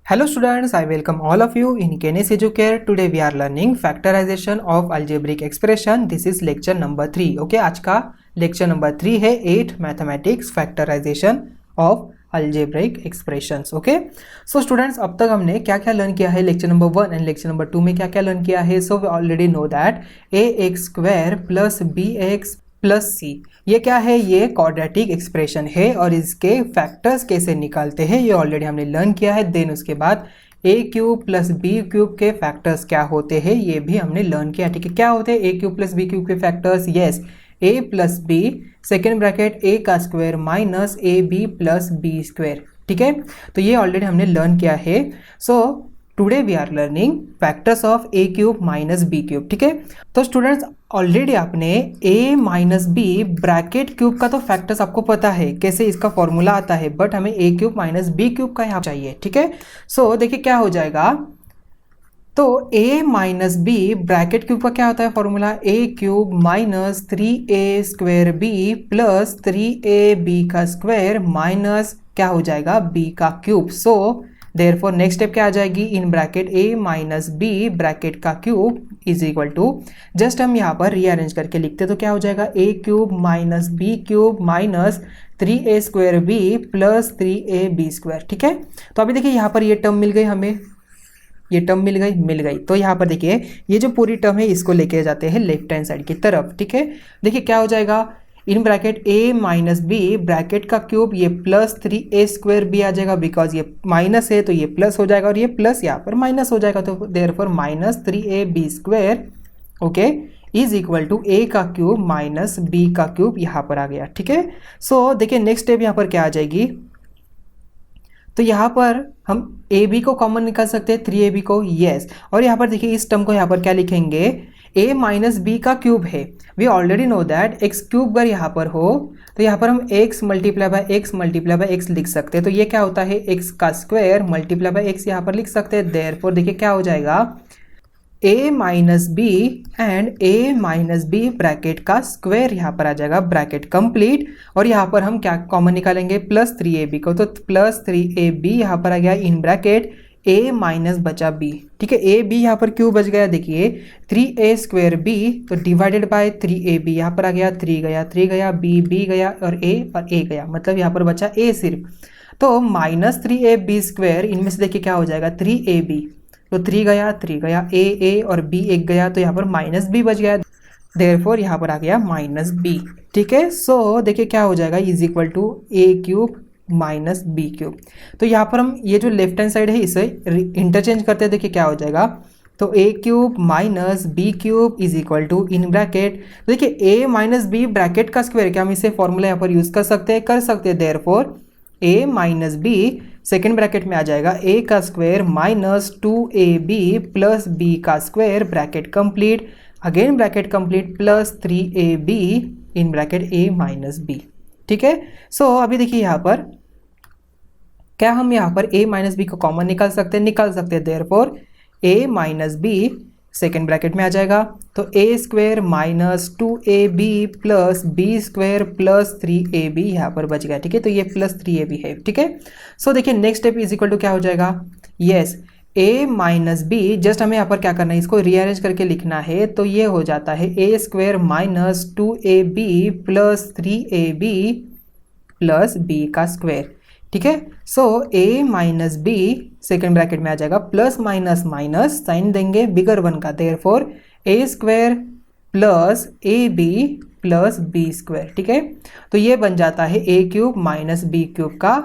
Hello students, I welcome all of you in Kenes Educare. Today we are learning factorization of algebraic expression. This is lecture number 3. Okay, आज का lecture number 3 है 8 mathematics factorization of algebraic expressions. Okay, so students अब तक हमने क्या क्या learn किया है lecture number 1 and lecture number 2 में क्या क्या लर्न किया है. So we already know that ax square plus bx plus C ये क्या है, ये क्वाड्रेटिक एक्सप्रेशन है और इसके फैक्टर्स कैसे निकालते हैं ये ऑलरेडी हमने लर्न किया है. देन उसके बाद ए क्यूब प्लस बी क्यूब के फैक्टर्स क्या होते हैं ये भी हमने लर्न किया. ठीक है, क्या होते हैं a cube plus b cube के factors? Yes, a plus b second bracket a का square minus a b plus b square. ठीक है, तो ये ऑलरेडी हमने लर्न किया है. So today we are learning factors of a cube minus b cube. ठीक है, तो स्टूडेंट्स ऑलरेडी आपने a minus b bracket cube का तो फैक्टर्स आपको पता है कैसे इसका फॉर्मूला आता है, बट हमें a cube minus b cube का यहाँ चाहिए. ठीक है, सो देखिए क्या हो जाएगा. तो a minus b bracket cube का क्या होता है formula? a cube minus 3a square b plus 3ab का स्क्वायर माइनस क्या हो जाएगा b का cube. So therefore next step क्या आ जाएगी, in bracket a minus b bracket का cube is equal to, just हम यहाँ पर रीअरेंज करके लिखते तो क्या हो जाएगा, a cube minus b cube minus 3a square b plus 3ab square. ठीक है, तो अभी देखिए यहाँ पर ये टर्म मिल गई हमें, ये टर्म मिल गई. तो यहाँ पर देखिए ये जो पूरी टर्म है इसको लेके जाते हैं लेफ्ट हैंड साइड की तरफ. ठीक है, देखिए क्या हो जाएगा, in bracket a minus b bracket का क्यूब ये प्लस 3a स्क्वायर बी आ जाएगा, बिकॉज ये माइनस है तो ये प्लस हो जाएगा और ये प्लस यहाँ पर माइनस हो जाएगा, तो therefore minus 3ab square okay is equal to a का क्यूब माइनस b का क्यूब यहाँ पर आ गया. ठीक है, सो देखिए नेक्स्ट स्टेप यहाँ पर क्या आ जाएगी, तो यहाँ पर हम ab को कॉमन निकाल सकते हैं 3ab को. यस, और यहाँ पर देखिए इस टर्म को यहाँ पर क्या लिखेंगे, a माइनस बी का क्यूब है. We already know that x cube अगर यहाँ पर हो तो यहाँ पर हम x मल्टीप्लाई बाय एक्स लिख सकते हैं. तो ये क्या होता है, x का स्क्वायर मल्टीप्लाई बाय एक्स यहाँ पर लिख सकते हैं. देयरफॉर देखिए क्या हो जाएगा, a minus b and a minus b bracket का स्क्वायर यहाँ पर आ जाएगा, ब्रैकेट कंप्लीट. और यहाँ पर हम क्या कॉमन निकालेंगे, प्लस 3ab को, तो प्लस 3ab यहाँ पर आ गया इन ब्रैकेट a माइनस बचा b. ठीक है, a b यहाँ पर क्यों बच गया, देखिए 3a स्क्वायर b तो डिवाइडेड बाय 3ab यहाँ पर आ गया, 3 गया b गया और a गया, मतलब यहाँ पर बचा a सिर्फ. तो माइनस 3ab स्क्वायर इनमें से देखिए क्या हो जाएगा, 3ab तो 3 गया a और b एक गया, तो यहाँ पर माइनस b बच गया, देयरफॉर यहाँ पर आ गया माइनस b. ठीक है, सो देखिए क्या हो जाएगा, is equal to a cube minus b cube. तो यहाँ पर हम ये जो लेफ्ट हैंड साइड है इसे इंटरचेंज करते हैं, देखिए क्या हो जाएगा, तो a cube minus b cube is equal to in bracket, तो देखिए a माइनस बी ब्रैकेट का स्क्वायर, क्या हम इसे फॉर्मूला यहाँ पर यूज कर सकते हैं, therefore a minus b second bracket में आ जाएगा a का square minus 2ab plus b का square bracket complete, again bracket complete plus 3ab in bracket a minus b. ठीक है, सो अभी देखिए यहाँ पर क्या हम यहाँ पर a माइनस बी को कॉमन निकाल सकते हैं, therefore a minus b second bracket में आ जाएगा, तो a square minus 2ab plus b square plus 3ab यहाँ पर बच गया. ठीक है, तो ये प्लस 3ab है. ठीक है, सो देखिए next step is equal to क्या हो जाएगा, yes a minus b, just हमें यहाँ पर क्या करना है, इसको रीअरेंज करके लिखना है, तो ये हो जाता है a square minus 2ab plus 3ab plus b का स्क्वायर. ठीक है, so a minus b second bracket में आ जाएगा, प्लस माइनस माइनस साइन देंगे बिगर वन का, therefore a square plus ab plus b square. ठीक है, तो ये बन जाता है a cube minus b cube का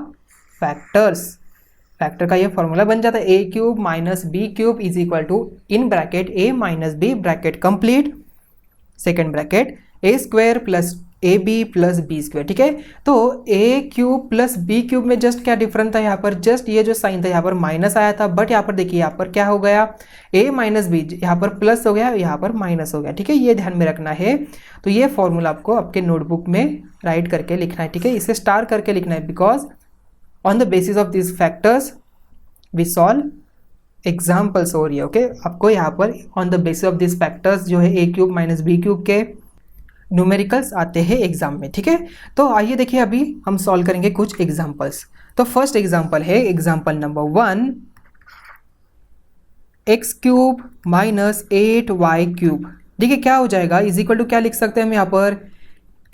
फैक्टर का ये फॉर्मूला बन जाता है, a cube minus b cube is equal to in bracket a minus b bracket complete second bracket a square plus ab plus b square. ठीक है, तो a cube plus b cube में just क्या difference था, यहाँ पर just ये जो साइन था यहाँ पर माइनस आया था, बट यहाँ पर देखिए यहाँ पर क्या हो गया, a माइनस बी यहाँ पर प्लस हो गया, यहाँ पर माइनस हो गया. ठीक है, ये ध्यान में रखना है. तो ये फॉर्मूला आपको आपके नोटबुक में राइट करके लिखना है. ठीक है, इसे स्टार करके लिखना है, because on the basis of this factors we solve examples हो रही है. ओके, आपको यहाँ पर on the basis of this factors जो है a cube minus b cube के न्यूमेरिकल्स आते हैं एग्जाम में. ठीक है, तो आइए देखिए अभी हम सॉल्व करेंगे कुछ एग्जाम्पल्स. तो फर्स्ट एग्जाम्पल है example number 1. X cube minus 8y cube. देखिए क्या हो जाएगा, इज इक्वल टू क्या लिख सकते हैं हम यहाँ पर,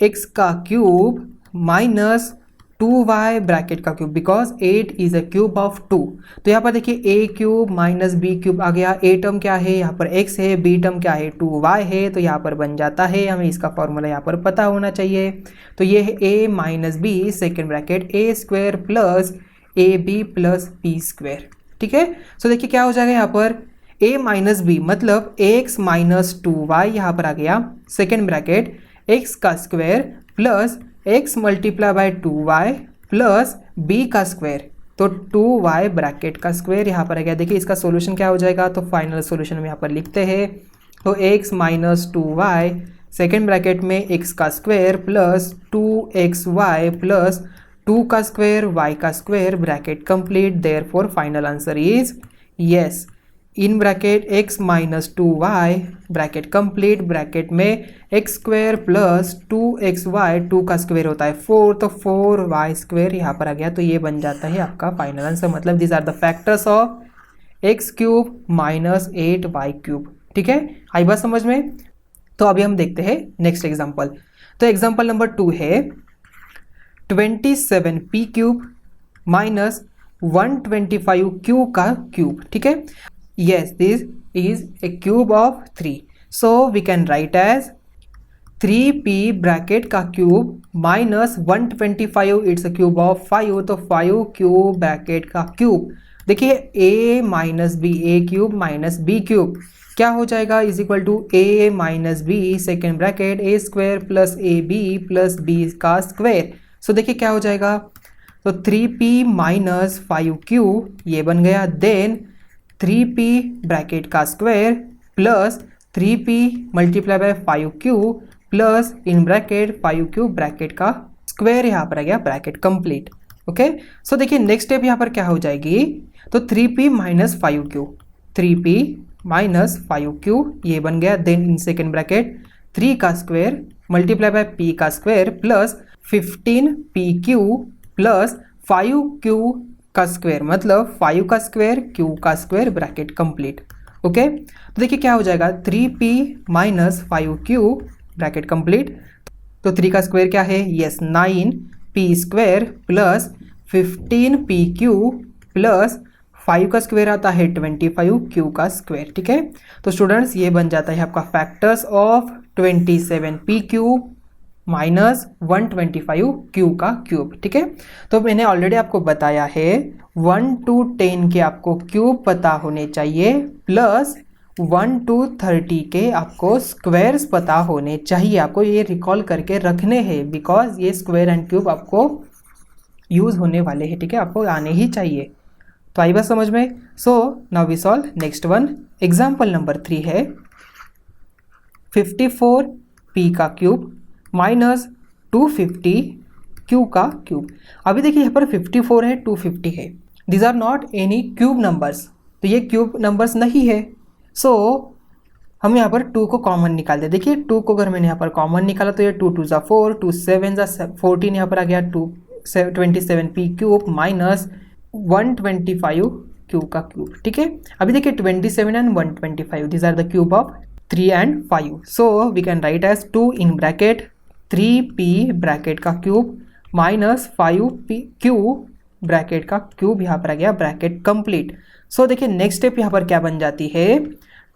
एक्स का क्यूब माइनस 2y ब्रैकेट का cube, because 8 is a cube of 2। तो यहाँ पर देखिए ए क्यूब माइनस बी क्यूब आ गया, ए टर्म क्या है यहाँ पर x है, बी टर्म क्या है 2y है, तो यहाँ पर बन जाता है, हमें इसका फॉर्मूला यहाँ पर पता होना चाहिए। तो ये है a minus b second bracket a square plus a b plus b square. ठीक है, सो देखिए क्या हो जाएगा यहाँ पर, a माइनस बी मतलब x माइनस 2y यहाँ पर आ गया, सेकेंड ब्रैकेट x का square plus x multiply by 2y plus b का स्क्वायर, तो 2y ब्रैकेट का स्क्वायर यहाँ पर आ गया। देखिए इसका सॉल्यूशन क्या हो जाएगा, तो फाइनल सॉल्यूशन हम यहाँ पर लिखते हैं, तो x minus 2y second bracket में x का स्क्वायर प्लस 2xy प्लस 2 का स्क्वायर y का square bracket complete, therefore final answer is yes, in bracket x minus 2y bracket complete, bracket में एक्स स्क्वायर प्लस 2xy, 2 का square होता है 4, तो 4y square यहाँ पर आ गया। तो ये बन जाता है आपका फाइनल आंसर, मतलब this are the factors of x cube minus 8y cube. ठीक है, आई बात समझ में। तो अभी हम देखते हैं नेक्स्ट एग्जाम्पल। तो एग्जाम्पल नंबर 2 है 27p क्यूब माइनस 125q का क्यूब। ठीक है, yes, this is a cube of 3, so we can write as 3p bracket का cube minus 125, it's a cube of 5, तो 5 क्यूब ब्रैकेट का क्यूब। देखिए a minus b, a cube minus b cube क्या हो जाएगा, is equal to a minus b second bracket a square plus a b plus b का square. So देखिए क्या हो जाएगा, तो 3p माइनस 5q ये बन गया, देन 3p ब्रैकेट का square plus 3p multiply by 5q plus in bracket 5q bracket का स्क्वायर यहाँ पर आ गया, ब्रैकेट कंप्लीट। ओके, सो देखिए नेक्स्ट स्टेप यहाँ पर क्या हो जाएगी, तो 3p minus 5q, 3p minus 5q ये बन गया, देन इन सेकेंड ब्रैकेट 3 का स्क्वायर मल्टीप्लाई बाय p का square plus 15pq plus 5q का स्क्वायर, मतलब 5 का स्क्वायर q का स्क्वायर ब्रैकेट कंप्लीट। ओके, तो देखिए क्या हो जाएगा, 3p minus 5q bracket complete, तो 3 का स्क्वायर क्या है, yes 9p square plus 15pq plus 5 का स्क्वायर आता है 25q का स्क्वायर। ठीक है, तो स्टूडेंट्स ये बन जाता है आपका factors of 27pq minus 125q का क्यूब। ठीक है, तो मैंने ऑलरेडी आपको बताया है 1 to 10 के आपको क्यूब पता होने चाहिए, प्लस 1 to 30 के आपको स्क्वायर्स पता होने चाहिए, आपको ये रिकॉल करके रखने हैं, बिकॉज ये स्क्वायर एंड क्यूब आपको यूज होने वाले हैं। ठीक है, आपको आने ही चाहिए। तो आई बात समझ में। So now we solve next one. Example number 3 है 54p का क्यूब माइनस 250q का क्यूब। अभी देखिए यहाँ पर 54 है, 250 है, these are not any cube numbers, तो ये क्यूब नंबर्स नहीं है। सो हम यहाँ पर 2 को कॉमन निकाल दे। देखिए 2 को अगर मैंने यहाँ पर कॉमन निकाला तो ये 2 2 ज़ा 4, 2 7 ज़ा 14 यहाँ पर आ गया, 27p क्यूब माइनस 125q का क्यूब। ठीक है, अभी देखिए 27 and 125 these are the cube of 3 and 5, so we can write as 2 in bracket 3p bracket का क्यूब माइनस 5pq ब्रैकेट का क्यूब यहाँ पर आ गया, ब्रैकेट कंप्लीट। सो देखिए नेक्स्ट स्टेप यहाँ पर क्या बन जाती है,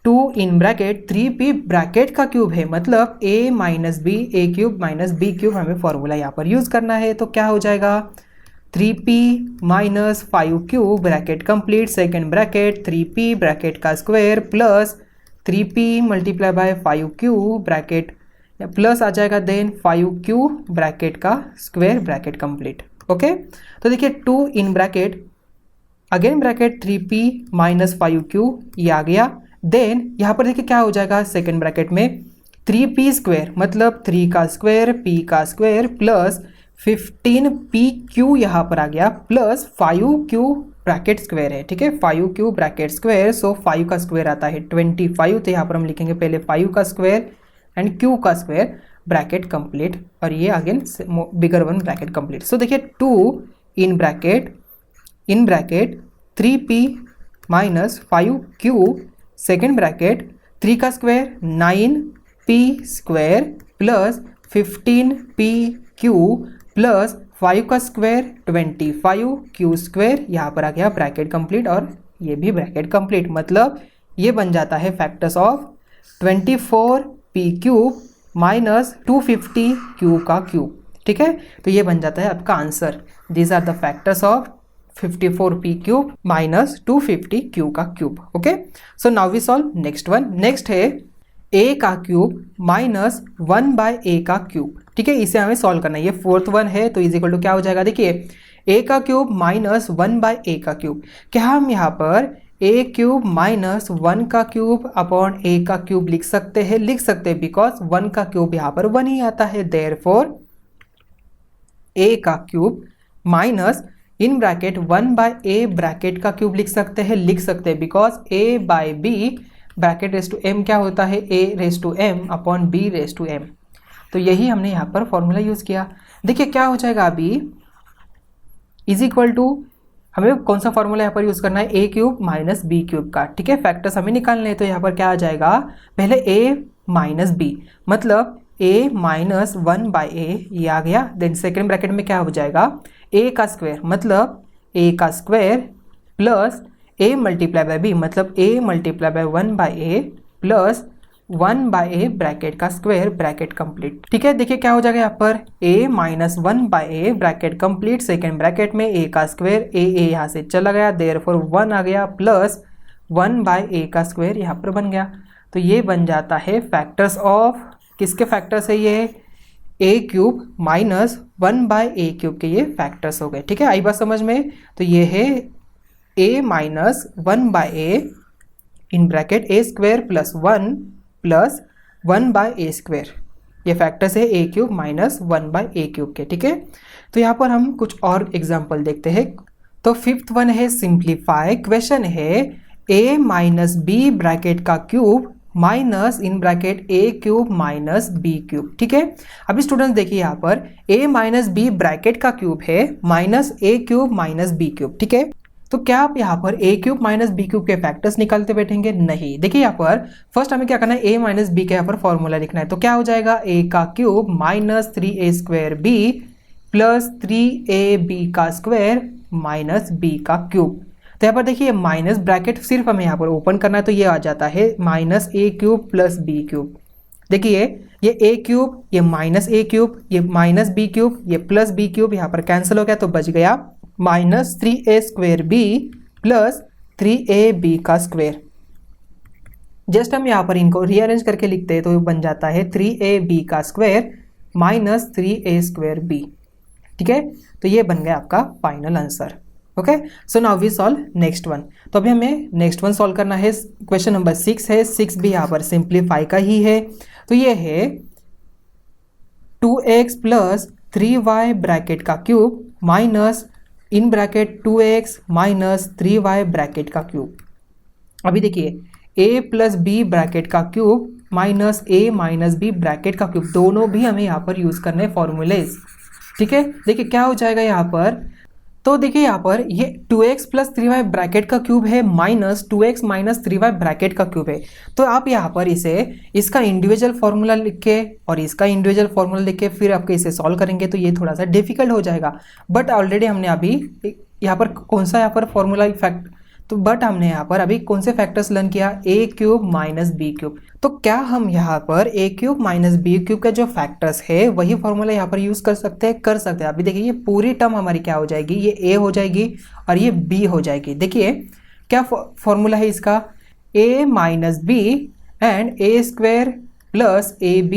2 इन ब्रैकेट 3p ब्रैकेट का क्यूब है, मतलब a minus b, a cube minus b cube हमें फॉर्मूला यहाँ पर यूज करना है। तो क्या हो जाएगा, 3p minus 5q bracket complete, second bracket 3p bracket का square plus 3p multiply by 5q bracket plus आ जाएगा, देन 5q ब्रैकेट का स्क्वायर ब्रैकेट कंप्लीट। ओके, तो देखिए 2 in bracket again bracket 3p minus 5q ये आ गया, then यहाँ पर देखिए क्या हो जाएगा, सेकेंड ब्रैकेट में 3p स्क्वायर मतलब 3 का स्क्वायर p का स्क्वायर प्लस 15pq यहाँ पर आ गया प्लस 5q ब्रैकेट स्क्वायर है। ठीक है, 5q ब्रैकेट स्क्वायर, सो 5 का स्क्वायर आता है 25, तो यहाँ पर हम लिखेंगे पहले 5 का स्क्वायर एंड q का स्क्वायर ब्रैकेट कंप्लीट, और ये again bigger one bracket complete. So देखिए 2 in bracket 3p minus 5 cube second bracket 3 का square 9p square plus 15p cube plus 5 का स्क्वायर 25 क्यू स्क्वायर, यहाँ पर आ गया ब्रैकेट कंप्लीट और ये भी ब्रैकेट कंप्लीट। मतलब ये बन जाता है factors of 24p cube minus 250 q का क्यूब। ठीक है, तो ये बन जाता है आपका answer. These are the factors of 54p cube minus 250 q का cube. Okay, so now we solve next one. Next है a का क्यूब माइनस 1/a का क्यूब। ठीक है, इसे हमें सॉल्व करना है। ये फोर्थ वन है तो इज इक्वल टू क्या हो जाएगा, देखिए a का क्यूब माइनस 1/a का क्यूब। क्या हम यहाँ पर a क्यूब माइनस 1 का क्यूब अपॉन a का क्यूब लिख सकते हैं? लिख सकते हैं, बिकॉज 1 का क्यूब यहाँ पर 1 ही आता है। देयरफॉर a का cube minus in bracket 1/a bracket का क्यूब लिख सकते हैं, because a/b bracket raise to m क्या होता है, a raise to m upon b raise to m। तो यही हमने यहाँ पर फॉर्मूला यूज़ किया। देखिए क्या हो जाएगा अभी, इज इक्वल टू हमें कौन सा फॉर्मूला यहाँ पर यूज़ करना है, a cube minus b cube का। ठीक है, फैक्टर्स हमें निकालने हैं तो यहाँ पर क्या आ जाएगा, पहले a माइनस b मतलब a माइनस 1/a ये आ गया। देन सेकेंड ब्रैकेट में क्या हो जाएगा, a का स्क्वायर मतलब a का square plus a multiply by b मतलब a multiply by 1/a plus 1/a bracket का स्क्वायर ब्रैकेट कंप्लीट। ठीक है, देखिए क्या हो जाएगा यहाँ पर a minus 1/a bracket complete second bracket में a का स्क्वायर a यहाँ से चला गया, देयरफॉर 1 आ गया प्लस 1/a का स्क्वायर यहाँ पर बन गया। तो ये बन जाता है फैक्टर्स ऑफ, किसके फैक्टर्स है ये, a cube minus 1/a cube के ये फैक्टर्स हो गए। ठीक है, आई बात समझ में। तो ये है a minus 1/a in bracket a square plus 1 plus 1/a square, ये फैक्टर्स है a cube minus 1/a cube के। ठीक है, तो यहाँ पर हम कुछ और एग्जाम्पल देखते हैं। तो फिफ्थ वन है सिंप्लीफाई। क्वेश्चन है a माइनस b ब्रैकेट का cube minus in bracket a cube minus b cube. ठीक है, अभी स्टूडेंट्स देखिए यहाँ पर a माइनस b ब्रैकेट का क्यूब है minus a cube minus b cube. ठीक है, तो क्या आप यहाँ पर a cube minus b cube के फैक्टर्स निकालते बैठेंगे? नहीं। देखिए यहाँ पर फर्स्ट हमें क्या करना है, a माइनस b का यहाँ पर फॉर्मूला लिखना है। तो क्या हो जाएगा, a का cube minus 3a square b plus 3ab का स्क्वायर माइनस b का क्यूब। तो यहाँ पर देखिए माइनस ब्रैकेट सिर्फ हमें यहाँ पर ओपन करना है तो ये आ जाता है minus a cube plus b cube. देखिए ये a क्यूब, ये माइनस a क्यूब, ये माइनस b क्यूब, ये प्लस b क्यूब यहाँ पर कैंसिल हो गया तो बच गया minus 3a square b plus 3ab का स्क्वायर। जस्ट हम यहाँ पर इनको रीअरेंज करके लिखते हैं तो बन जाता है 3ab का square minus 3a square b। ठीक है, तो ये बन गया आपका final answer. Okay, so now we solve next one. तो अभी हमें नेक्स्ट वन सॉल्व करना है। क्वेश्चन नंबर 6 है, 6 भी यहाँ पर सिंप्लीफाई का ही है। तो ये है 2x प्लस 3y ब्रैकेट का cube minus in bracket 2x minus 3y bracket का क्यूब। अभी देखिए a प्लस b ब्रैकेट का cube minus a minus b bracket का क्यूब, दोनों भी हमें यहाँ पर यूज करने फॉर्मूलेज। ठीक है, देखिए क्या हो जाएगा यहाँ पर, तो देखिए यहाँ पर ये 2x प्लस 3y ब्रैकेट का क्यूब है minus 2x minus 3y bracket का क्यूब है। तो आप यहाँ पर इसे इसका इंडिविजुअल फार्मूला लिख के और इसका इंडिविजुअल फार्मूला लिख के फिर आपके इसे सॉल्व करेंगे तो ये थोड़ा सा डिफिकल्ट हो जाएगा। बट ऑलरेडी हमने अभी यहाँ पर कौन सा यहाँ पर फॉर्मूला इफेक्ट, तो बट हमने यहाँ पर अभी कौन से फैक्टर्स लर्न किया, a cube minus b cube. तो क्या हम यहाँ पर a cube minus b cube का जो फैक्टर्स है वही फॉर्मूला यहाँ पर यूज कर सकते हैं? कर सकते हैं। अभी देखिए ये पूरी टर्म हमारी क्या हो जाएगी, ये a हो जाएगी और ये b हो जाएगी। देखिए क्या फॉर्मूला है इसका, a minus b and a square plus ab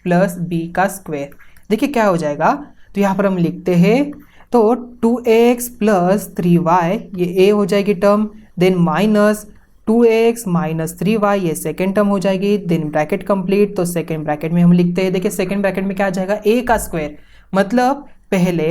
plus b का स्क्वायर। देखिए क्या हो जाएगा, तो यहाँ पर हम लिखते हैं तो 2x प्लस 3y ये a हो जाएगी term, then minus 2x minus 3y ये सेकेंड टर्म हो जाएगी, देन ब्रैकेट कंप्लीट। तो सेकेंड ब्रैकेट में हम लिखते हैं, देखिए सेकेंड ब्रैकेट में क्या आ जाएगा, a का स्क्वायर मतलब पहले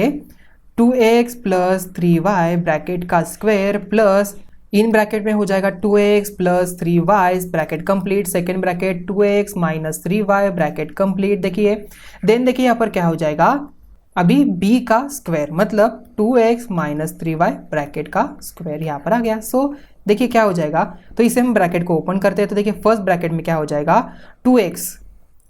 2x प्लस 3y ब्रैकेट का स्क्वायर प्लस इन ब्रैकेट में हो जाएगा 2x plus 3y bracket complete, second bracket 2x minus 3y bracket complete. देखिए देन देखिए यहाँ पर क्या हो जाएगा, अभी b का स्क्वायर मतलब 2x माइनस 3y ब्रैकेट का स्क्वायर यहाँ पर आ गया। सो देखिए क्या हो जाएगा, तो इसे हम ब्रैकेट को ओपन करते हैं तो देखिए फर्स्ट ब्रैकेट में क्या हो जाएगा 2x,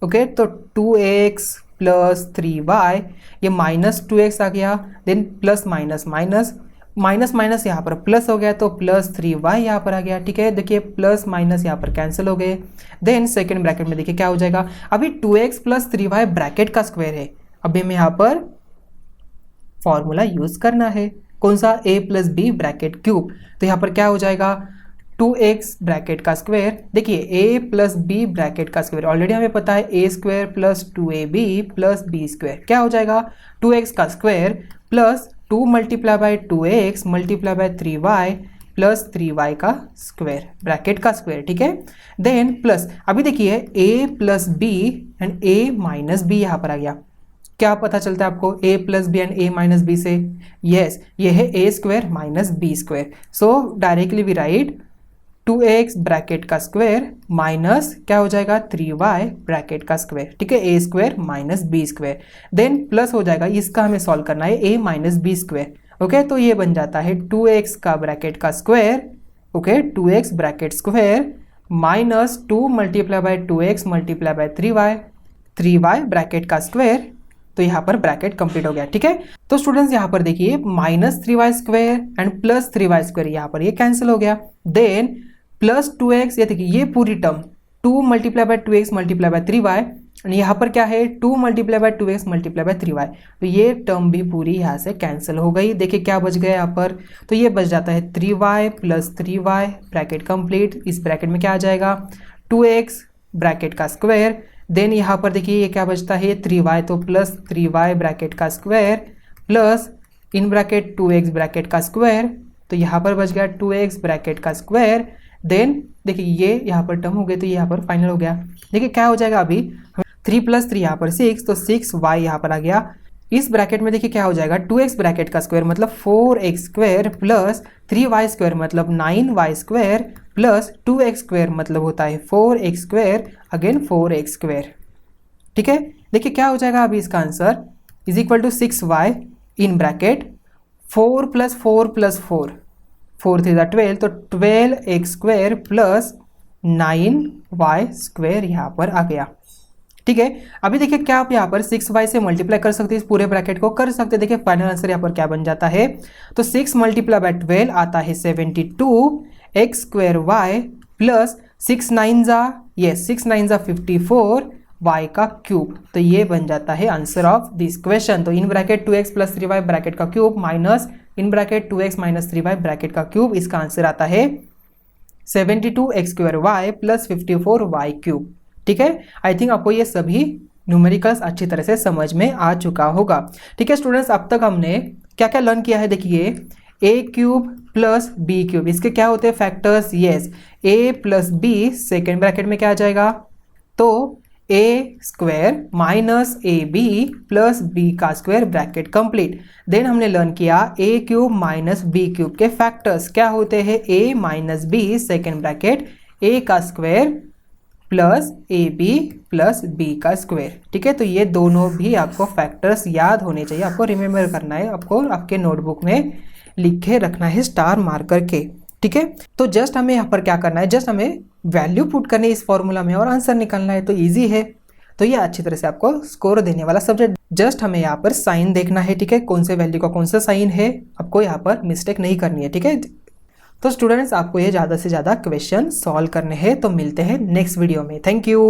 ओके, तो 2x प्लस 3y, ये माइनस 2x आ गया, then plus minus minus minus minus यहाँ पर प्लस हो गया तो प्लस 3y यहाँ पर आ गया, ठीक है। देखिए प्लस माइनस यहाँ पर कैंसिल हो गए। देन सेकंड ब्रैकेट में देखिए क्या हो जाएगा, अभी 2x प्लस 3y ब्रैकेट का स्क्वायर है, अभी हमें यहाँ पर फॉर्मूला यूज करना है, कौन सा, a plus b bracket cube. तो यहाँ पर क्या हो जाएगा 2x ब्रैकेट का स्क्वायर, देखिए a प्लस बी ब्रैकेट का स्क्वायर ऑलरेडी हमें पता है a square plus 2ab plus b square, क्या हो जाएगा 2x का square plus 2 multiply by 2x multiply by 3y plus 3y का स्क्वायर, ब्रैकेट का स्क्वायर, ठीक है। देन प्लस अभी देखिए a plus b and a minus b यहाँ पर आ गया, क्या पता चलता है आपको a plus b and a minus b से, यस ये है a square minus b square. So directly we write 2x bracket का स्क्वायर माइनस क्या हो जाएगा 3y ब्रैकेट का स्क्वायर, ठीक है, a square minus b square. Then plus हो जाएगा, इसका हमें सॉल्व करना है a minus b square, okay, तो ये बन जाता है 2x का ब्रैकेट का square, okay, 2x bracket square minus 2 multiply by 2x multiply by 3y bracket का स्क्वायर। तो यहाँ पर ब्रैकेट कंप्लीट हो गया, ठीक है। तो स्टूडेंट्स यहाँ पर देखिए minus 3y square and plus 3y square, यहाँ पर ये कैंसिल हो गया। देन प्लस 2x, ये देखिए ये पूरी term 2 multiply by 2x multiply by 3y, and यहाँ पर क्या है 2 multiply by 2x multiply by 3y, तो ये टर्म भी पूरी यहाँ से कैंसिल हो गई। देखिए क्या बच गया यहाँ पर, तो ये बच जाता है 3y plus 3y bracket complete, इस ब्रैकेट में क्या आ जाएगा 2x ब्रैकेट का स्क्वायर। देन यहाँ पर देखिए ये क्या बचता है 3y, तो प्लस 3y ब्रैकेट का स्क्वायर प्लस इन ब्रैकेट 2x ब्रैकेट का स्क्वायर, तो यहाँ पर बच गया 2x ब्रैकेट का स्क्वायर। देन देखिए ये यहाँ पर टर्म हो गए तो ये यहाँ पर फाइनल हो गया। देखिए क्या हो जाएगा, अभी 3 प्लस 3 यहाँ पर 6, तो 6y यहाँ पर आ गया। इस ब्रैकेट में देखिए क्या हो जाएगा 2x ब्रैकेट का स्क्वायर मतलब 4x square plus 3y square मतलब 9y square plus 2x square मतलब होता है 4x square again 4x square, ठीक है। देखिए क्या हो जाएगा अभी इसका answer is equal to 6y in bracket 4 plus 4 plus 4, 4 3 12, तो 12x square plus 9y square यहाँ पर आ गया, ठीक है। अभी देखिए क्या आप यहाँ पर 6y से मल्टीप्लाई कर सकते हैं, इस पूरे ब्रैकेट को कर सकते हैं। देखिए फाइनल आंसर यहाँ पर क्या बन जाता है, तो 6 मल्टीप्लाई बाय 12 आता है 72x स्क्वायर y प्लस 6 9 जा, ये 6 9 जा 54 y का क्यूब, तो ये बन जाता है आंसर ऑफ दिस क्वेश्चन। तो in bracket 2x plus 3y bracket का cube minus in bracket 2x minus 3y bracket का क्यूब, इसका आंसर आता है 72x square y plus 54y cube, ठीक है। आई थिंक आपको ये सभी न्यूमेरिकल्स अच्छी तरह से समझ में आ चुका होगा, ठीक है स्टूडेंट्स। अब तक हमने क्या क्या लर्न किया है, देखिए a cube plus b cube, इसके क्या होते हैं factors, yes a plus b second bracket में क्या आ जाएगा, तो a square minus a b plus b का स्क्वायर ब्रैकेट कंप्लीट। देन हमने लर्न किया a cube minus b cube के फैक्टर्स क्या होते हैं, a minus b second bracket a का square plus a b plus b का स्क्वायर, ठीक है। तो ये दोनों भी आपको फैक्टर्स याद होने चाहिए, आपको रिमेम्बर करना है, आपको आपके नोटबुक में लिख के रखना है स्टार मार करके, ठीक है। तो जस्ट हमें यहाँ पर क्या करना है, जस्ट हमें वैल्यू पुट करनी है इस फॉर्मूला में और आंसर निकालना है, तो इजी है। तो ये अच्छी तरह से आपको स्कोर देने वाला सब्जेक्ट, जस्ट हमें यहाँ पर साइन देखना है, ठीक है, कौन से वैल्यू का कौन सा साइन है, आपको यहाँ पर मिस्टेक नहीं करनी है, ठीक है। तो स्टूडेंट्स आपको ये ज़्यादा से ज़्यादा क्वेश्चन सॉल्व करने हैं, तो मिलते हैं नेक्स्ट वीडियो में, थैंक यू।